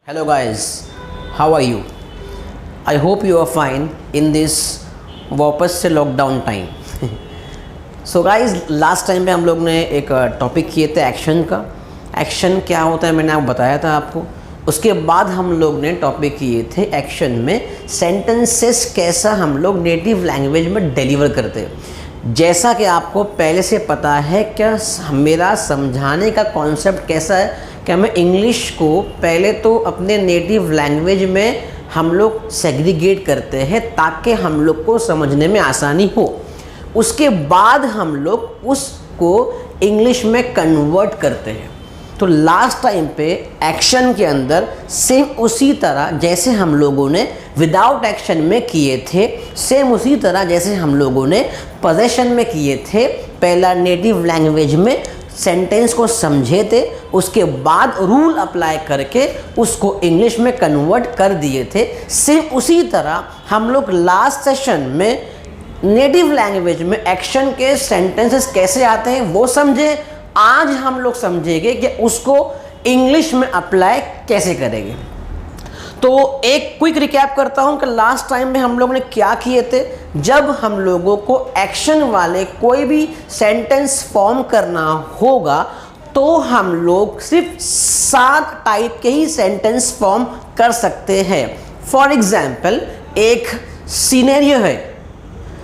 Hello guys, how are you? I hope you are fine in this वापस से lockdown time. So guys last time पे हम लोग ने एक टॉपिक किए थे एक्शन का। एक्शन क्या होता है मैंने आपको बताया था आपको। उसके बाद हम लोग ने टॉपिक किए थे एक्शन में सेंटेंसेस कैसा हम लोग नेटिव लैंग्वेज में डिलीवर करते हैं। जैसा कि आपको पहले से पता है क्या मेरा समझाने का कॉन्सेप्ट कैसा है, क्या मैं इंग्लिश को पहले तो अपने नेटिव लैंग्वेज में हम लोग सेग्रीगेट करते हैं ताकि हम लोग को समझने में आसानी हो। उसके बाद हम लोग उसको इंग्लिश में कन्वर्ट करते हैं। तो लास्ट टाइम पे एक्शन के अंदर सेम उसी तरह जैसे हम लोगों ने विदाउट एक्शन में किए थे, सेम उसी तरह जैसे हम लोगों ने पोजेशन में किए थे। पहला नेटिव लैंग्वेज में सेंटेंस को समझे थे, उसके बाद रूल अप्लाई करके उसको इंग्लिश में कन्वर्ट कर दिए थे। सेम उसी तरह हम लोग लास्ट सेशन में नेटिव लैंग्वेज में एक्शन के सेंटेंसेस कैसे आते हैं वो समझे। आज हम लोग समझेंगे कि उसको इंग्लिश में अप्लाई कैसे करेंगे। तो एक क्विक रिकैप करता हूं कि लास्ट टाइम में हम लोग ने क्या किए थे। जब हम लोगों को एक्शन वाले कोई भी सेंटेंस फॉर्म करना होगा तो हम लोग सिर्फ 7 टाइप के ही सेंटेंस फॉर्म कर सकते हैं। फॉर एग्जाम्पल एक सिनेरियो है,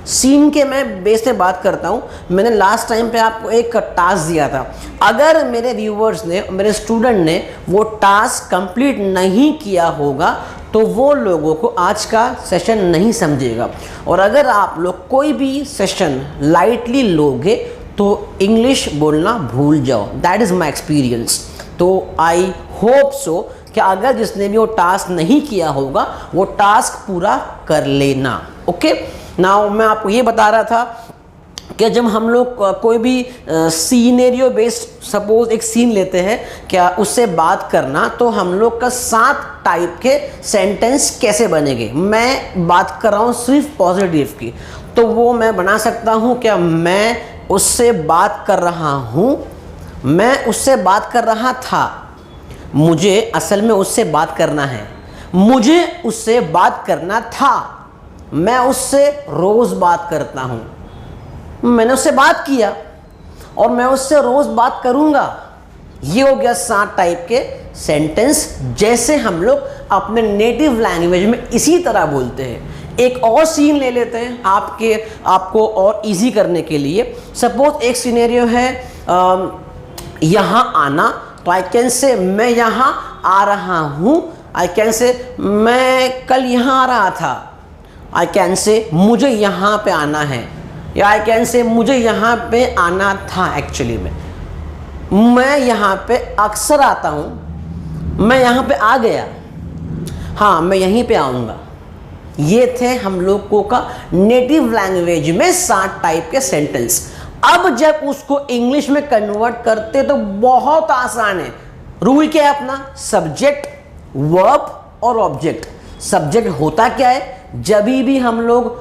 सीन के मैं बेस पे बात करता हूँ। मैंने लास्ट टाइम पे आपको एक टास्क दिया था। अगर मेरे व्यूवर्स ने, मेरे स्टूडेंट ने वो टास्क कंप्लीट नहीं किया होगा तो वो लोगों को आज का सेशन नहीं समझेगा। और अगर आप लोग कोई भी सेशन लाइटली लोगे तो इंग्लिश बोलना भूल जाओ। That is my experience. तो आई होप सो कि अगर जिसने भी वो टास्क नहीं किया होगा वो टास्क पूरा कर लेना। ओके नाउ मैं आपको ये बता रहा था कि जब हम लोग कोई भी सीनेरियो बेस्ड सपोज एक सीन लेते हैं क्या उससे बात करना, तो हम लोग का 7 टाइप के सेंटेंस कैसे बनेंगे। मैं बात कर रहा हूँ सिर्फ पॉजिटिव की, तो वो मैं बना सकता हूँ क्या मैं उससे बात कर रहा हूँ, मैं उससे बात कर रहा था, मुझे असल में उससे बात करना है, मुझे उससे बात करना था, मैं उससे रोज़ बात करता हूँ, मैंने उससे बात किया और मैं उससे रोज़ बात करूँगा। ये हो गया 7 टाइप के सेंटेंस जैसे हम लोग अपने नेटिव लैंग्वेज में इसी तरह बोलते हैं। एक और सीन ले लेते हैं आपको और इजी करने के लिए। सपोज एक सिनेरियो है यहाँ आना, तो आई कैन से मैं यहाँ आ रहा हूँ, आई कैन से मैं कल यहाँ आ रहा था, आई कैन से मुझे यहाँ पे आना है, या आई कैन से मुझे यहाँ पे आना था। एक्चुअली में मैं यहाँ पे अक्सर आता हूँ, मैं यहाँ पे आ गया, हाँ मैं यहीं पे आऊँगा। ये थे हम लोगों का नेटिव लैंग्वेज में 7 टाइप के सेंटेंस। अब जब उसको इंग्लिश में कन्वर्ट करते तो बहुत आसान है। रूल क्या है अपना, सब्जेक्ट, वर्ब और ऑब्जेक्ट। सब्जेक्ट होता क्या है, जब भी हम लोग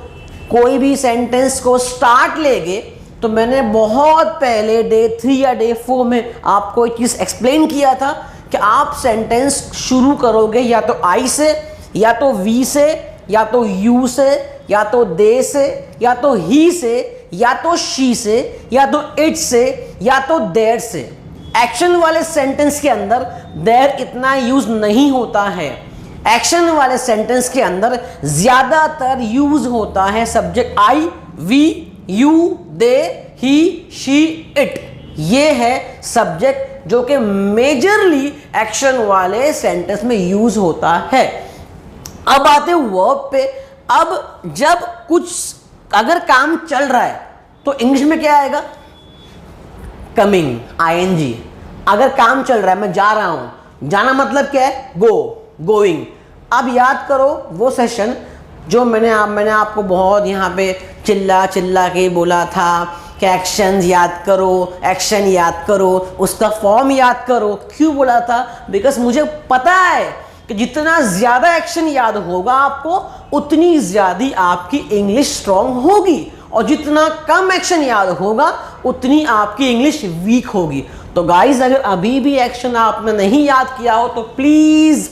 कोई भी सेंटेंस को स्टार्ट लेंगे, तो मैंने बहुत पहले डे 3 या डे 4 में आपको एक चीज़ एक्सप्लेन किया था कि आप सेंटेंस शुरू करोगे या तो आई से, या तो वी से, या तो यू से, या तो दे से, या तो ही से, या तो शी से, या तो इट से, या तो देयर से। एक्शन वाले सेंटेंस के अंदर देयर इतना यूज नहीं होता है। एक्शन वाले सेंटेंस के अंदर ज्यादातर यूज होता है subject I, we, you, they, he, she, it. ये है सब्जेक्ट जो कि मेजरली एक्शन वाले सेंटेंस में यूज होता है। अब आते हैं वर्ब पे। अब जब कुछ अगर काम चल रहा है तो इंग्लिश में क्या आएगा, कमिंग, आईएनजी। अगर काम चल रहा है, मैं जा रहा हूं, जाना मतलब क्या है, गो, गोइंग। अब याद करो वो सेशन जो मैंने आपको बहुत यहाँ पे चिल्ला के बोला था कि एक्शन याद करो, एक्शन याद करो, उसका फॉर्म याद करो। क्यों बोला था, बिकॉज मुझे पता है कि जितना ज़्यादा एक्शन याद होगा आपको उतनी ज़्यादा आपकी इंग्लिश स्ट्रांग होगी, और जितना कम एक्शन याद होगा उतनी आपकी इंग्लिश वीक होगी। तो गाइज अगर अभी भी एक्शन आपने नहीं याद किया हो तो प्लीज़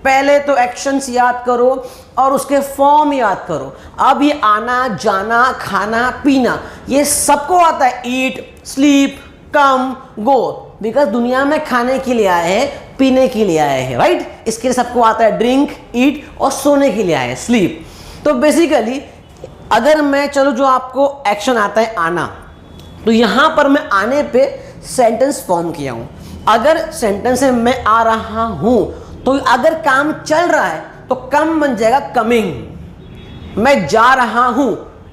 पहले तो एक्शंस याद करो और उसके फॉर्म याद करो। अब ये आना जाना खाना पीना ये सबको आता है, eat sleep come go, because दुनिया में खाने के लिए आए हैं, पीने के लिए आए हैं, राइट। इसके लिए सबको आता है ड्रिंक ईट, और सोने के लिए आए हैं स्लीप। तो बेसिकली अगर मैं चलो जो आपको एक्शन आता है आना, तो यहां पर मैं आने पे सेंटेंस फॉर्म किया हूं। अगर सेंटेंस में मैं आ रहा हूं तो अगर काम चल रहा है तो कम बन जाएगा कमिंग। मैं जा रहा हूं,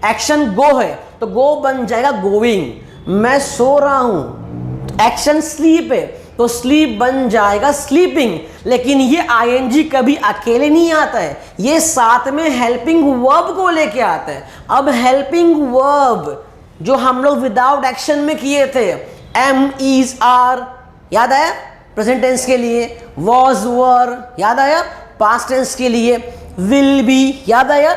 एक्शन गो है तो गो बन जाएगा गोइंग। मैं सो रहा हूं, एक्शन स्लीप है तो स्लीप बन जाएगा स्लीपिंग। लेकिन ये आईएनजी कभी अकेले नहीं आता है, ये साथ में हेल्पिंग वर्ब को लेके आता है। अब हेल्पिंग वर्ब जो हम लोग विदाउट एक्शन में किए थे, एम इज आर याद आया प्रेजेंट टेंस के लिए, वॉज वर याद आया पास्ट टेंस के लिए, विल बी याद आया,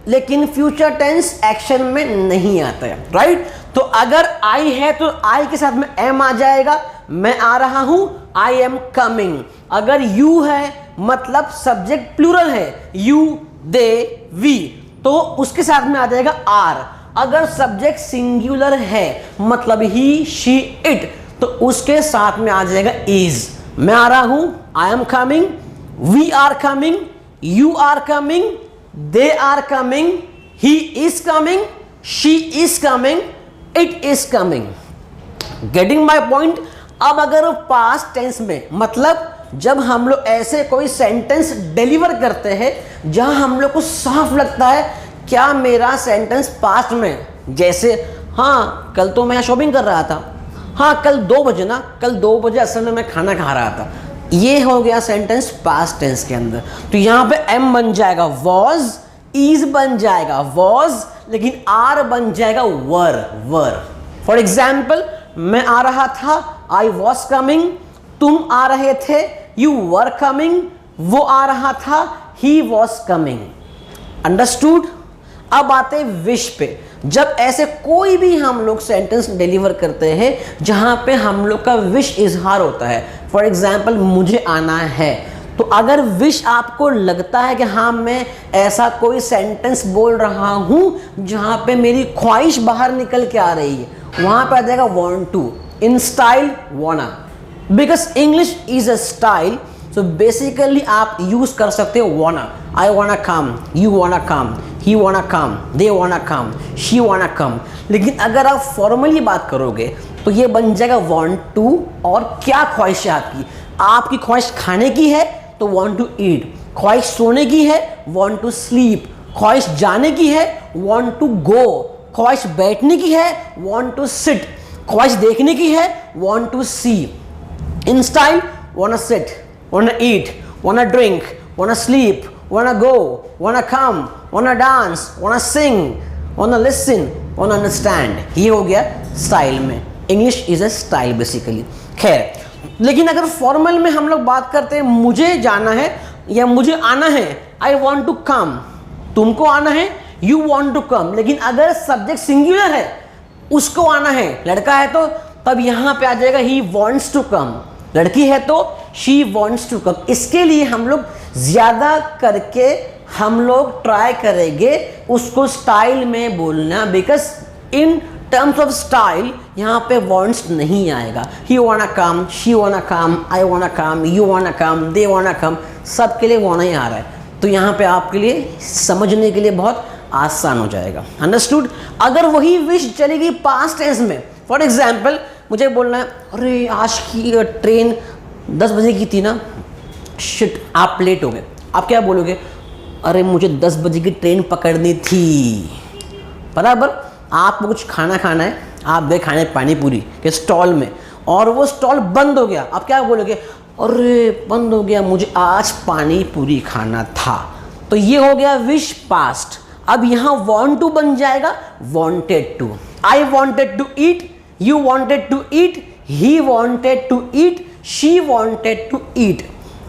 लेकिन फ्यूचर टेंस एक्शन में नहीं आता है, राइट। तो अगर आई है तो आई के साथ में एम आ जाएगा, मैं आ रहा हूं, आई एम कमिंग। अगर यू है मतलब सब्जेक्ट प्लूरल है, यू दे वी, तो उसके साथ में आ जाएगा आर। अगर सब्जेक्ट सिंगुलर है मतलब ही शी इट, तो उसके साथ में आ जाएगा इज। मैं आ रहा हूं, I am coming, we are coming, you are coming, they are coming, he is coming, she is coming, it is coming. Getting my point. अब अगर पास्ट टेंस में मतलब जब हम लोग ऐसे कोई सेंटेंस डिलीवर करते हैं जहां हम लोग को साफ लगता है क्या मेरा सेंटेंस पास्ट में, जैसे हाँ कल तो मैं शॉपिंग कर रहा था, हाँ कल 2 बजे ना, कल 2 बजे असल में मैं खाना खा रहा था, ये हो गया सेंटेंस पास्ट टेंस के अंदर। तो यहां पे एम बन जाएगा वॉज, इज बन जाएगा वॉज, लेकिन आर बन जाएगा वर वर। फॉर एग्जाम्पल मैं आ रहा था, आई वॉज कमिंग, तुम आ रहे थे, यू वर कमिंग, वो आ रहा था, ही वॉज कमिंग। अंडरस्टूड। अब आते विश पे। जब ऐसे कोई भी हम लोग सेंटेंस डिलीवर करते हैं जहां पे हम लोग का विश इजहार होता है, फॉर एग्जाम्पल मुझे आना है, तो अगर विश आपको लगता है कि हाँ मैं ऐसा कोई सेंटेंस बोल रहा हूं जहां पे मेरी ख्वाहिश बाहर निकल के आ रही है, वहां पे आ जाएगा वांट टू, इन स्टाइल वाना, because English is a style. So basically आप यूज कर सकते हो वाना, आई वाना कम, यू वाना कम, ही वाना कम, दे वाना कम, शी वाना कम। लेकिन अगर आप फॉर्मली बात करोगे तो ये बन जाएगा वांट टू, और क्या ख्वाहिश है आपकी, आपकी ख्वाहिश खाने की है तो वांट टू ईट, ख्वाहिश सोने की है वांट टू स्लीप, ख्वाहिश जाने की है वांट टू गो, ख्वाहिश बैठने की है वांट टू सिट, ख्वाहिश देखने की है वांट टू सी। इन style wanna sit, wanna eat, wanna drink, wanna sleep, wanna go, wanna come, wanna dance, wanna sing, wanna listen, wanna understand। ये हो गया स्टाइल में। English is a style basically. खैर, लेकिन अगर फॉर्मल में हम लोग बात करते हैं मुझे जाना है या मुझे आना है, आई वॉन्ट टू कम, तुमको आना है, यू वॉन्ट टू कम। लेकिन अगर सब्जेक्ट सिंगुलर है, उसको आना है, लड़का है तो तब यहां पे आ जाएगा ही वॉन्ट्स टू कम, लड़की है तो शी वॉन्ट्स टू कम। इसके लिए हम लोग ज्यादा करके हम लोग ट्राई करेंगे उसको स्टाइल में बोलना, because in terms of style यहाँ पे वॉन्ट्स नहीं आएगा। ही वाना कम, शी वाना कम, आई वाना कम, यू वाना कम, दे वाना कम, सबके लिए वाना ही आ रहा है। तो यहाँ पे आपके लिए समझने के लिए बहुत आसान हो जाएगा। अंडरस्टूड। अगर वही विश चलेगी पास्ट टेंस में, फॉर एग्जाम्पल मुझे बोलना है अरे आज की ट्रेन 10 बजे की थी ना, शिट आप लेट हो गए। आप क्या बोलोगे, अरे मुझे 10 बजे की ट्रेन पकड़नी थी। बराबर। आपको कुछ खाना खाना है, आप गए खाने पानी पूरी के स्टॉल में और वो स्टॉल बंद हो गया। आप क्या बोलोगे, अरे बंद हो गया, मुझे आज पानी पूरी खाना था। तो ये हो गया विश पास्ट। अब यहाँ वांट टू बन जाएगा wanted to. I wanted to eat, you wanted to eat, he wanted to eat, she wanted to eat.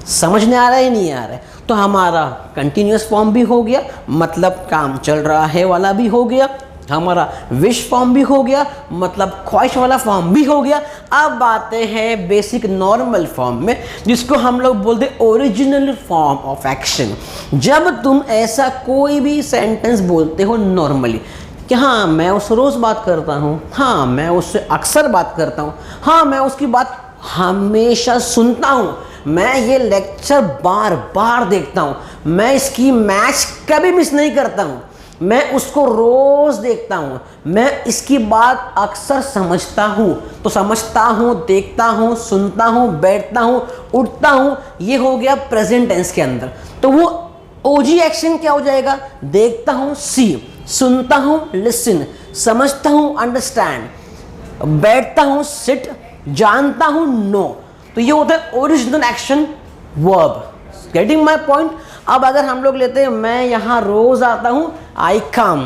समझ में आ रहा है नहीं आ रहा है? तो हमारा कंटिन्यूअस फॉर्म भी हो गया, मतलब काम चल रहा है वाला भी हो गया, हमारा विश फॉर्म भी हो गया, मतलब ख्वाहिश वाला फॉर्म भी हो गया। अब आते हैं बेसिक नॉर्मल फॉर्म में, जिसको हम लोग बोलते हैं ओरिजिनल फॉर्म ऑफ एक्शन। जब तुम ऐसा कोई भी सेंटेंस बोलते हो नॉर्मली कि हाँ मैं उससे रोज़ बात करता हूँ, हाँ मैं उससे अक्सर बात करता हूँ, हाँ मैं उसकी बात हमेशा सुनता हूँ, मैं ये लेक्चर बार बार देखता हूँ, मैं इसकी मैच कभी मिस नहीं करता हूँ, मैं उसको रोज़ देखता हूँ, मैं इसकी बात अक्सर समझता हूँ। तो समझता हूँ, देखता हूँ, सुनता हूँ, बैठता हूँ, उठता हूँ, ये हो गया प्रेजेंट टेंस के अंदर। तो वो ओजी एक्शन क्या हो जाएगा? देखता हूँ सी, सुनता हूँ लिसन, समझता हूँ अंडरस्टैंड, बैठता हूँ सिट, जानता हूँ नो। तो ये होता है original action verb. Getting my point? अब अगर हम लोग लेते हैं मैं यहाँ रोज आता हूँ, आई कम,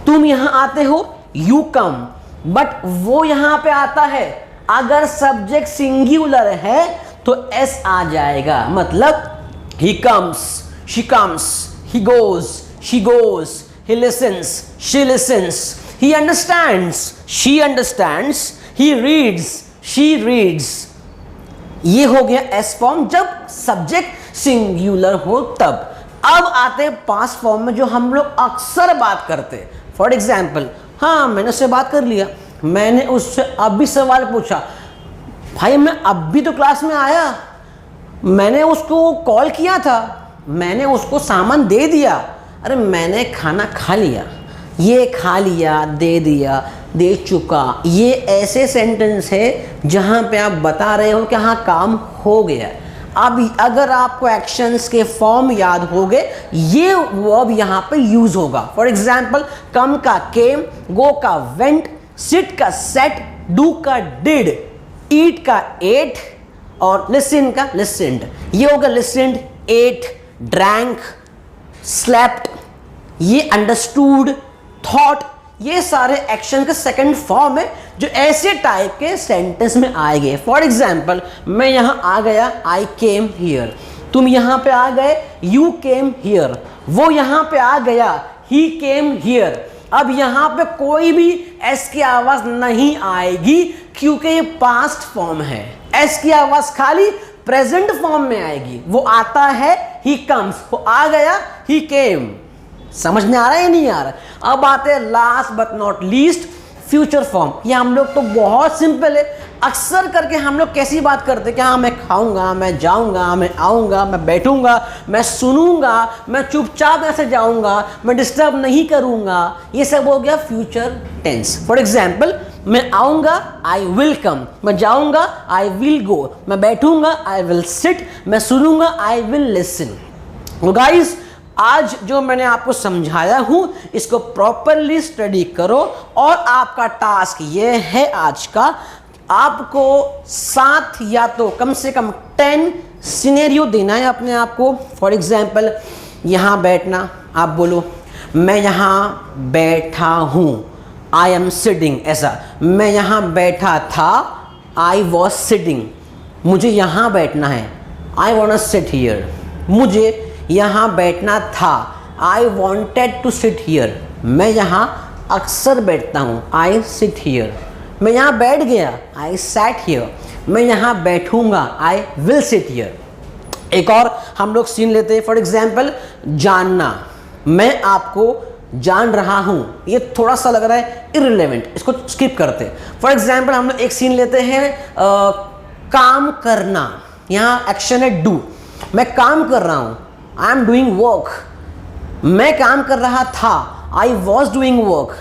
तुम यहाँ आते हो, यू कम, बट वो यहाँ पे आता है, अगर सब्जेक्ट सिंगुलर है तो एस आ जाएगा, मतलब he comes, she comes, he goes, she goes, he listens, she listens, he understands, she understands, he reads, she reads। ये हो गया एस फॉर्म जब सब्जेक्ट सिंगुलर हो तब। अब आते पास्ट फॉर्म में जो हम लोग अक्सर बात करते हैं। फॉर एग्जाम्पल, हाँ मैंने उससे बात कर लिया, मैंने उससे अभी सवाल पूछा, भाई मैं अभी तो क्लास में आया, मैंने उसको कॉल किया था, मैंने उसको सामान दे दिया, अरे मैंने खाना खा लिया, ये खा लिया, दे दिया, दे चुका, ये ऐसे सेंटेंस है जहाँ पे आप बता रहे हो कि हाँ काम हो गया। अब अगर आपको एक्शंस के फॉर्म याद हो गए, ये वर्ब यहाँ पे यूज होगा। फॉर एग्जाम्पल, कम का केम, गो का वेंट, सिट का सेट, डू का डिड, ईट का एट और लिसन का लिसनड। ये होगा लिसनड, एट, ड्रैंक, स्लेप्ट, ये अंडरस्टूड, थॉट, ये सारे एक्शन का सेकंड फॉर्म है जो ऐसे टाइप के सेंटेंस में आएंगे। फॉर एग्जाम्पल, मैं यहाँ आ गया, आई केम हियर, तुम यहाँ पे आ गए, यू केम हियर, वो यहाँ पे आ गया, ही केम हियर। अब यहाँ पे कोई भी एस की आवाज नहीं आएगी क्योंकि ये पास्ट फॉर्म है। एस की आवाज खाली प्रेजेंट फॉर्म में आएगी। वो आता है, ही कम्स, वो आ गया, ही केम। समझ में आ रहा है या नहीं आ रहा? अब आते हैं last but not least, future form. ये हम लोग तो बहुत सिंपल है, अक्सर करके हम लोग कैसी बात करते हैं कि हाँ मैं खाऊंगा, मैं जाऊंगा, मैं आऊंगा, मैं बैठूंगा, मैं सुनूंगा, मैं चुपचाप ऐसे जाऊंगा, मैं डिस्टर्ब नहीं करूंगा। ये सब हो गया फ्यूचर टेंस। फॉर एग्जाम्पल, मैं आऊंगा, आई विल कम, मैं जाऊंगा, आई विल गो, मैं बैठूंगा, आई विल सिट, मैं सुनूंगा, आई विल लिसन। तो गाइस, आज जो मैंने आपको समझाया हूं इसको प्रॉपरली स्टडी करो और आपका टास्क ये है आज का, आपको 7 या तो कम से कम 10 सिनेरियो देना है अपने आप को। फॉर एग्जाम्पल, यहाँ बैठना, आप बोलो मैं यहाँ बैठा हूँ, आई एम सिटिंग। ऐसा, मैं यहाँ बैठा था, आई वॉज सिटिंग, मुझे यहाँ बैठना है, I want to sit here, मुझे यहाँ बैठना था, I wanted to sit here, मैं यहाँ अक्सर बैठता हूँ, आई सिट हियर, मैं यहाँ बैठ गया, आई सैट हियर, मैं यहाँ बैठूंगा, आई विल सिट हियर। एक और हम लोग सीन लेते हैं। फॉर एग्जाम्पल, जानना, मैं आपको जान रहा हूँ, ये थोड़ा सा लग रहा है इररिलेवेंट, इसको स्किप करते हैं। फॉर एग्जाम्पल, हम लोग एक सीन लेते हैं, काम करना, यहाँ एक्शन है डू, मैं काम कर रहा हूँ, आई एम डूइंग वर्क, मैं काम कर रहा था, आई वॉज डूइंग वर्क,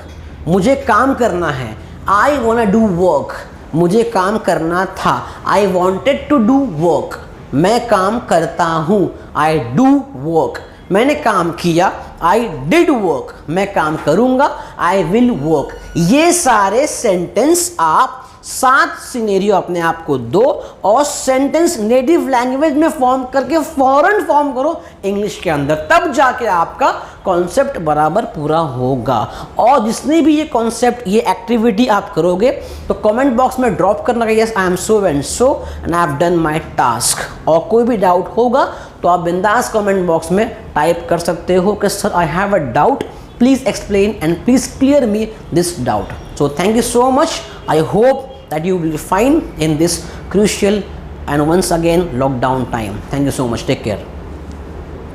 मुझे काम करना है, आई वॉन्ट डू वर्क, मुझे काम करना था, I wanted to do work, मैं काम करता हूँ, आई डू वर्क, मैंने काम किया, आई डिड वर्क, मैं काम करूँगा, आई विल वर्क। ये सारे सेंटेंस आप 7 सिनेरियो अपने आप को दो और सेंटेंस नेटिव लैंग्वेज में फॉर्म करके फौरन फॉर्म करो इंग्लिश के अंदर, तब जाके आपका कॉन्सेप्ट बराबर पूरा होगा। और जिसने भी ये कॉन्सेप्ट, ये एक्टिविटी आप करोगे तो कमेंट बॉक्स में ड्रॉप करना कि yes I am so and so and I have done my task. और कोई भी डाउट होगा तो आप बिंदास कमेंट बॉक्स में टाइप कर सकते हो कि sir I have a doubt, please explain and please clear me this doubt. So thank you so much. I hope that you will be fine in this crucial and once again lockdown time. Thank you so much. Take care.